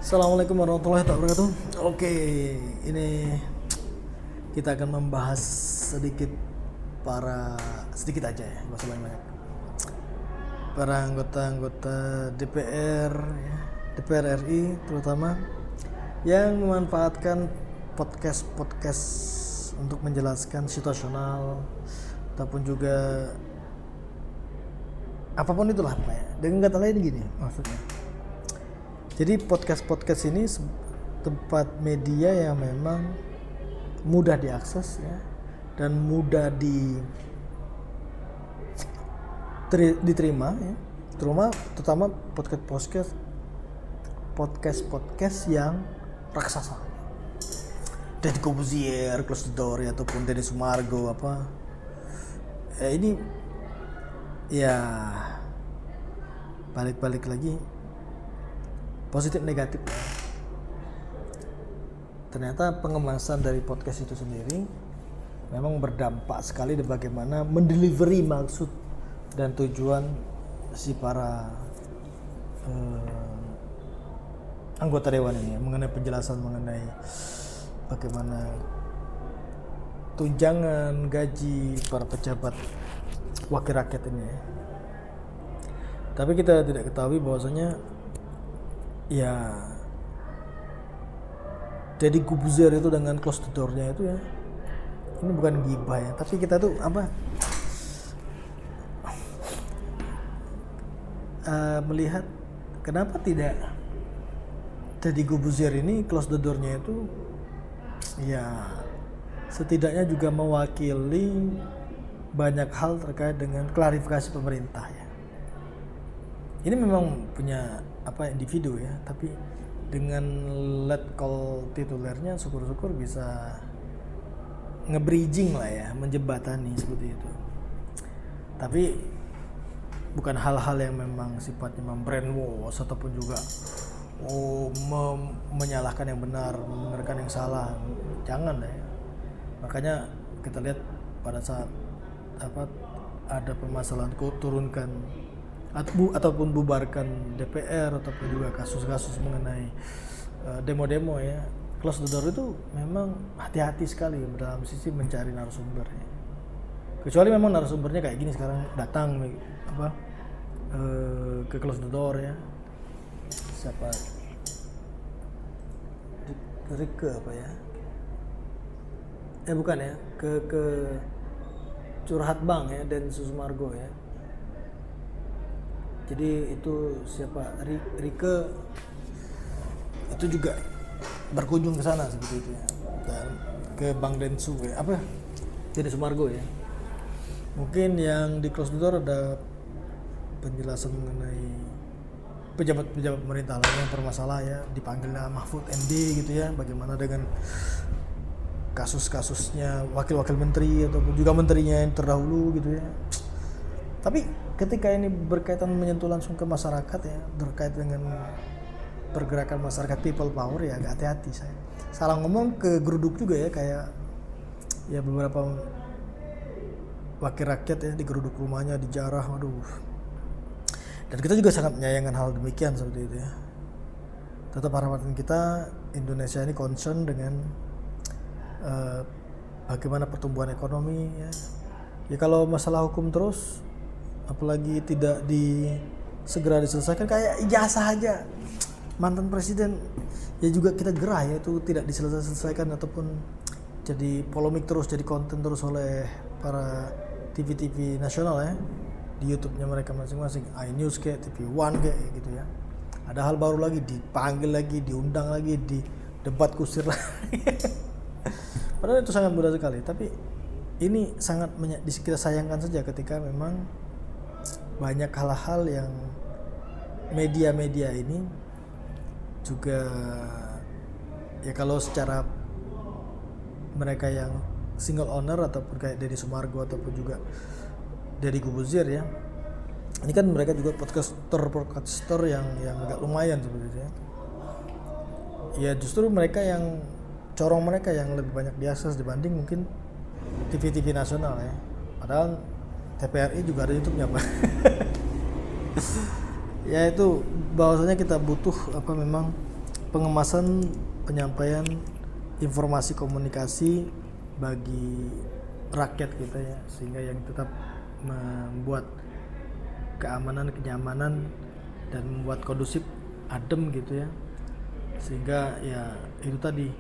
Assalamualaikum warahmatullahi wabarakatuh. Oke, ini kita akan membahas sedikit aja ya, nggak usah banyak. Para anggota-anggota DPR, ya, DPR RI terutama yang memanfaatkan podcast untuk menjelaskan situasional ataupun juga apapun itulah Pak ya. Dengan kata lain gini maksudnya. Jadi podcast ini tempat media yang memang mudah diakses ya dan mudah diterima ya. Terutama podcast yang raksasa. Deddy Corbuzier, Close the Door ya, ataupun Denny Sumargo apa. Ini ya balik lagi positif negatif. Ternyata pengemasan dari podcast itu sendiri memang berdampak sekali di bagaimana mendelivery maksud dan tujuan si para anggota dewan ini ya, mengenai penjelasan mengenai bagaimana tunjangan gaji para pejabat wakil rakyat ini ya. Tapi kita tidak ketahui bahwasanya ya jadi Corbuzier itu dengan close the door-nya itu ya, ini bukan gibah ya, tapi kita tuh melihat kenapa tidak jadi Corbuzier ini close the door-nya itu ya setidaknya juga mewakili banyak hal terkait dengan klarifikasi pemerintah ya. Ini memang punya individu ya, tapi dengan let call titulernya syukur-syukur bisa nge-bridging lah ya, menjembatani seperti itu. Tapi bukan hal-hal yang memang sifatnya membrainwash ataupun juga menyalahkan yang benar, membenarkan yang salah. Jangan lah ya. Makanya kita lihat pada saat ada permasalahan turunkan ataupun bubarkan DPR ataupun juga kasus-kasus mengenai demo-demo ya, close the door itu memang hati-hati sekali dalam sisi mencari narasumber ya. Kecuali memang narasumbernya kayak gini sekarang datang ke close the door ya, siapa Rike apa ya, bukan ya, ke curhat bang ya, dan Sumargo ya. Jadi itu siapa, Rike itu juga berkunjung ke sana seperti itu ya, dan ke Bang Densu ya, jadi Sumargo ya. Mungkin yang di close the door ada penjelasan mengenai pejabat-pejabat pemerintah lain yang bermasalah ya, dipanggilnya Mahfud MD gitu ya, bagaimana dengan kasus-kasusnya wakil-wakil menteri ataupun juga menterinya yang terdahulu gitu ya. Tapi ketika ini berkaitan menyentuh langsung ke masyarakat ya, terkait dengan pergerakan masyarakat people power ya, agak hati-hati saya. Salah ngomong ke geruduk juga ya, kayak ya beberapa wakil rakyat ya digeruduk rumahnya, dijarah, waduh. Dan kita juga sangat menyayangkan hal demikian seperti itu ya. Tetap harapan kita Indonesia ini concern dengan bagaimana pertumbuhan ekonomi ya. Ya kalau masalah hukum terus, apalagi tidak segera diselesaikan, kayak ijazah aja mantan presiden ya juga kita gerah ya, itu tidak diselesaikan ataupun jadi polemik terus, jadi konten terus oleh para TV nasional ya, di YouTube-nya mereka masing-masing, iNews kayak TV One kayak gitu ya. Ada hal baru lagi, dipanggil lagi, diundang lagi, di debat kusir lagi. Padahal itu sangat mudah sekali, tapi ini sangat kita sayangkan saja ketika memang banyak hal-hal yang media-media ini juga ya, kalau secara mereka yang single owner ataupun kayak Denny Sumargo ataupun juga Deddy Corbuzier ya, ini kan mereka juga podcaster yang agak lumayan seperti itu ya. Ya justru corong mereka yang lebih banyak diakses dibanding mungkin TV nasional ya. Padahal TPRI juga ada YouTube-nya Pak. Ya itu bahwasanya kita butuh memang pengemasan penyampaian informasi komunikasi bagi rakyat kita ya, sehingga yang tetap membuat keamanan, kenyamanan, dan membuat kondusif, adem gitu ya. Sehingga ya itu tadi,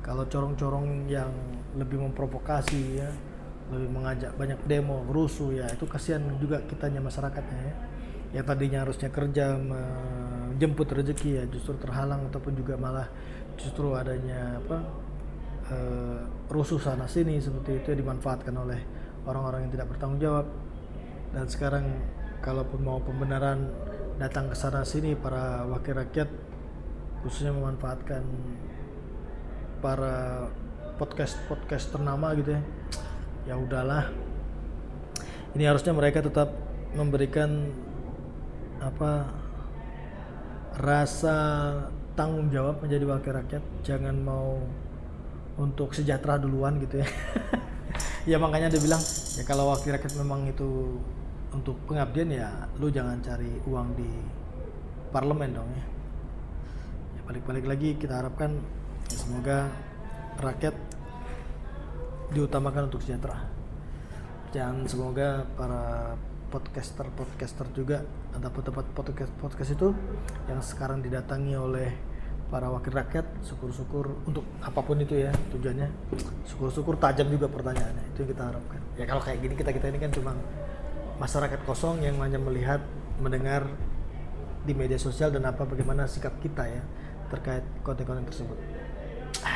kalau corong-corong yang lebih memprovokasi ya, lebih mengajak banyak demo, rusuh ya, itu kasihan juga kitanya, masyarakatnya ya, yang tadinya harusnya kerja menjemput rezeki ya justru terhalang, ataupun juga malah justru adanya rusuh sana sini seperti itu ya, dimanfaatkan oleh orang-orang yang tidak bertanggung jawab. Dan sekarang kalaupun mau pembenaran datang ke sana sini, para wakil rakyat khususnya memanfaatkan para podcast ternama gitu ya. Ya udahlah. Ini harusnya mereka tetap memberikan rasa tanggung jawab menjadi wakil rakyat, jangan mau untuk sejahtera duluan gitu ya. Ya makanya dia bilang ya, kalau wakil rakyat memang itu untuk pengabdian ya lu jangan cari uang di parlemen dong ya. Ya balik-balik lagi kita harapkan ya, semoga rakyat diutamakan untuk sejahtera. Dan semoga para podcaster juga ataupun tempat podcast itu yang sekarang didatangi oleh para wakil rakyat, syukur-syukur untuk apapun itu ya tujuannya, syukur-syukur tajam juga pertanyaannya. Itu yang kita harapkan. Ya kalau kayak gini kita ini kan cuma masyarakat kosong yang hanya melihat, mendengar di media sosial dan bagaimana sikap kita ya terkait konten-konten tersebut.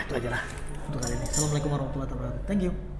Itu aja lah untuk kali ini. Assalamualaikum warahmatullahi wabarakatuh. Thank you.